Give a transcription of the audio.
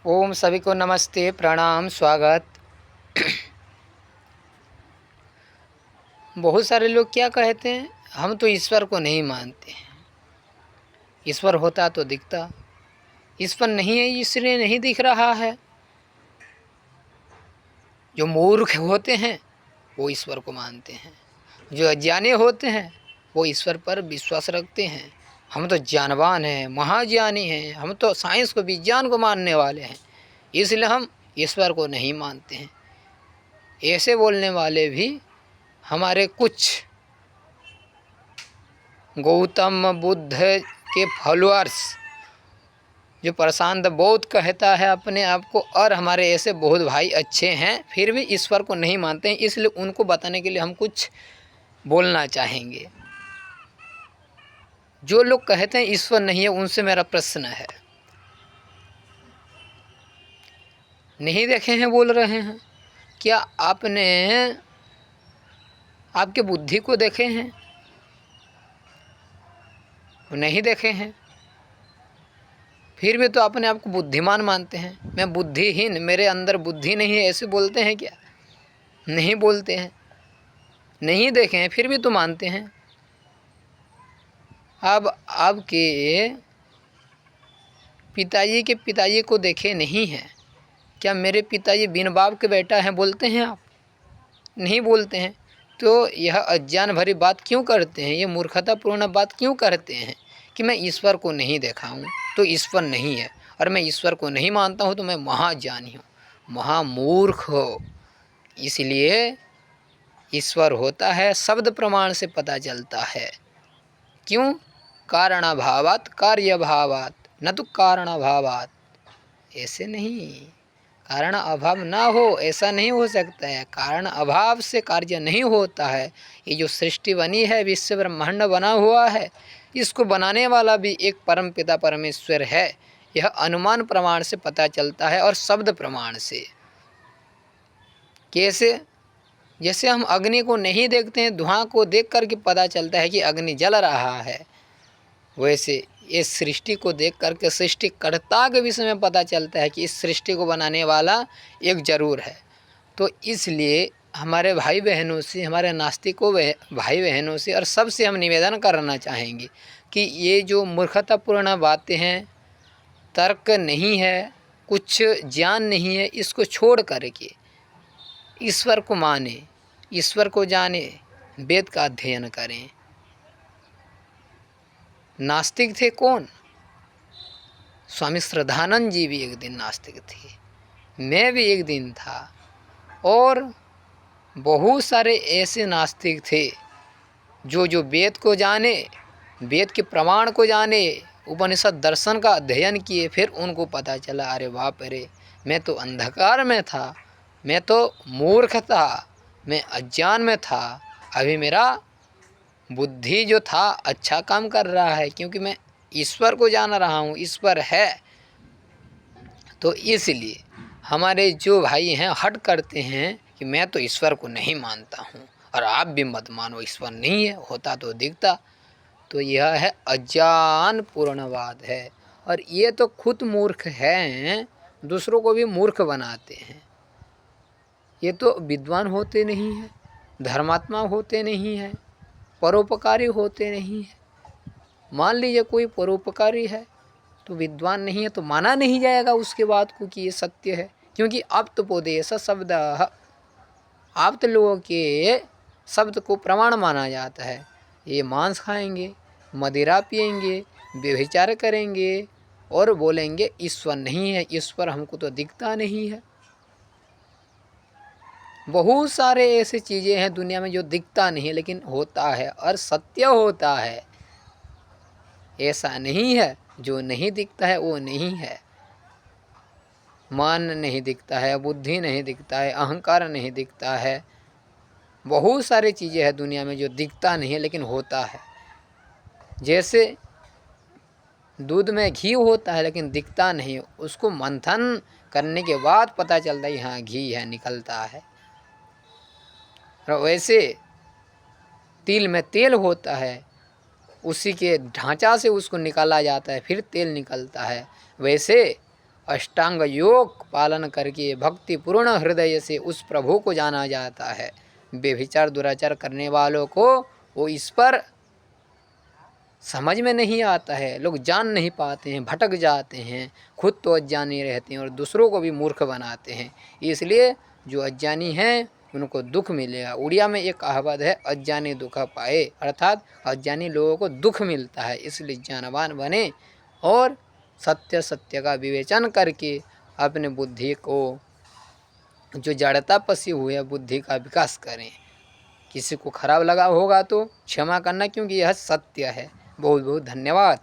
ओम सभी को नमस्ते, प्रणाम, स्वागत। बहुत सारे लोग क्या कहते हैं, हम तो ईश्वर को नहीं मानते हैं। ईश्वर होता तो दिखता, ईश्वर नहीं है इसलिए नहीं दिख रहा है। जो मूर्ख होते हैं वो ईश्वर को मानते हैं, जो अज्ञानी होते हैं वो ईश्वर पर विश्वास रखते हैं। हम तो ज्ञानवान हैं, महाज्ञानी हैं, हम तो साइंस को, विज्ञान को मानने वाले हैं, इसलिए हम ईश्वर को नहीं मानते हैं। ऐसे बोलने वाले भी हमारे कुछ गौतम बुद्ध के फॉलोअर्स, जो प्रशांत बौद्ध कहता है अपने आप को, और हमारे ऐसे बहुत भाई अच्छे हैं फिर भी ईश्वर को नहीं मानते हैं। इसलिए उनको बताने के लिए हम कुछ बोलना चाहेंगे। जो लोग कहते हैं ईश्वर नहीं है, उनसे मेरा प्रश्न है, नहीं देखे हैं बोल रहे हैं, क्या आपने आपके बुद्धि को देखे हैं? नहीं देखे हैं, फिर भी तो अपने आप को बुद्धिमान मानते हैं। मैं बुद्धिहीन, मेरे अंदर बुद्धि नहीं है, ऐसे बोलते हैं क्या? नहीं बोलते हैं। नहीं देखे हैं फिर भी तो मानते हैं। अब आपके पिताजी के पिताजी को देखे नहीं हैं, क्या मेरे पिताजी बिन बाप के बेटा हैं बोलते हैं आप? नहीं बोलते हैं। तो यह अज्ञान भरी बात क्यों करते हैं, ये मूर्खतापूर्ण बात क्यों करते हैं कि मैं ईश्वर को नहीं देखा हूँ तो ईश्वर नहीं है, और मैं ईश्वर को नहीं मानता हूँ तो मैं महाज्ञानी हूँ, महामूर्ख हो। इसलिए ईश्वर होता है शब्द प्रमाण से पता चलता है। क्यों? कारण अभावात कार्य अभावात, न तो कारण अभावात। ऐसे नहीं, कारण अभाव ना हो ऐसा नहीं हो सकता है। कारण अभाव से कार्य नहीं होता है। ये जो सृष्टि बनी है, विश्व ब्रह्मांड बना हुआ है, इसको बनाने वाला भी एक परम पिता परमेश्वर है। यह अनुमान प्रमाण से पता चलता है और शब्द प्रमाण से। कैसे? जैसे हम अग्नि को नहीं देखते हैं, धुआं को देख करके पता चलता है कि अग्नि जल रहा है, वैसे इस सृष्टि को देख करके सृष्टिकर्ता के विषय में पता चलता है कि इस सृष्टि को बनाने वाला एक जरूर है। तो इसलिए हमारे भाई बहनों से, हमारे नास्तिकों भाई बहनों से और सबसे हम निवेदन करना चाहेंगे कि ये जो मूर्खतापूर्ण बातें हैं, तर्क नहीं है, कुछ ज्ञान नहीं है, इसको छोड़ करके ईश्वर को माने, ईश्वर को जाने, वेद का अध्ययन करें। नास्तिक थे कौन? स्वामी श्रद्धानंद जी भी एक दिन नास्तिक थे, मैं भी एक दिन था, और बहुत सारे ऐसे नास्तिक थे जो वेद को जाने, वेद के प्रमाण को जाने, उपनिषद दर्शन का अध्ययन किए, फिर उनको पता चला अरे बाप रे, मैं तो अंधकार में था, मैं तो मूर्ख था, मैं अज्ञान में था। अभी मेरा बुद्धि जो था अच्छा काम कर रहा है, क्योंकि मैं ईश्वर को जान रहा हूँ, ईश्वर है। तो इसलिए हमारे जो भाई हैं हट करते हैं कि मैं तो ईश्वर को नहीं मानता हूँ और आप भी मत मानो, ईश्वर नहीं है, होता तो दिखता। तो यह है अज्ञान पूर्णवाद है, और ये तो खुद मूर्ख हैं, दूसरों को भी मूर्ख बनाते हैं। ये तो विद्वान होते नहीं हैं, धर्मात्मा होते नहीं हैं, परोपकारी होते नहीं हैं। मान लीजिए कोई परोपकारी है तो विद्वान नहीं है, तो माना नहीं जाएगा उसके बात को कि ये सत्य है, क्योंकि आप्तपोदेश शब्द, आप्त लोगों के शब्द को प्रमाण माना जाता है। ये मांस खाएंगे, मदिरा पिएंगे, व्यभिचार करेंगे और बोलेंगे ईश्वर नहीं है, ईश्वर हमको तो दिखता नहीं है। बहुत सारे ऐसे चीज़ें हैं दुनिया में जो दिखता नहीं है लेकिन होता है और सत्य होता है। ऐसा नहीं है जो नहीं दिखता है वो नहीं है। मन नहीं दिखता है, बुद्धि नहीं दिखता है, अहंकार नहीं दिखता है, बहुत सारी चीज़ें हैं दुनिया में जो दिखता नहीं है लेकिन होता है। जैसे दूध में घी होता है लेकिन दिखता नहीं, उसको मंथन करने के बाद पता चलता है हाँ घी है, निकलता है। और वैसे तिल में तेल होता है, उसी के ढांचा से उसको निकाला जाता है, फिर तेल निकलता है। वैसे अष्टांग योग पालन करके भक्तिपूर्ण हृदय से उस प्रभु को जाना जाता है। बेविचार दुराचार करने वालों को वो इस पर समझ में नहीं आता है, लोग जान नहीं पाते हैं, भटक जाते हैं, खुद तो अज्ञानी रहते हैं और दूसरों को भी मूर्ख बनाते हैं। इसलिए जो अज्ञानी हैं उनको दुख मिलेगा। उड़िया में एक कहावत है, अज्ञानी दुख पाए, अर्थात अज्ञानी लोगों को दुख मिलता है। इसलिए ज्ञानवान बने और सत्य सत्य का विवेचन करके अपने बुद्धि को, जो जड़ता पसी हुई है बुद्धि का विकास करें। किसी को खराब लगा होगा तो क्षमा करना, क्योंकि यह सत्य है। बहुत बहुत धन्यवाद।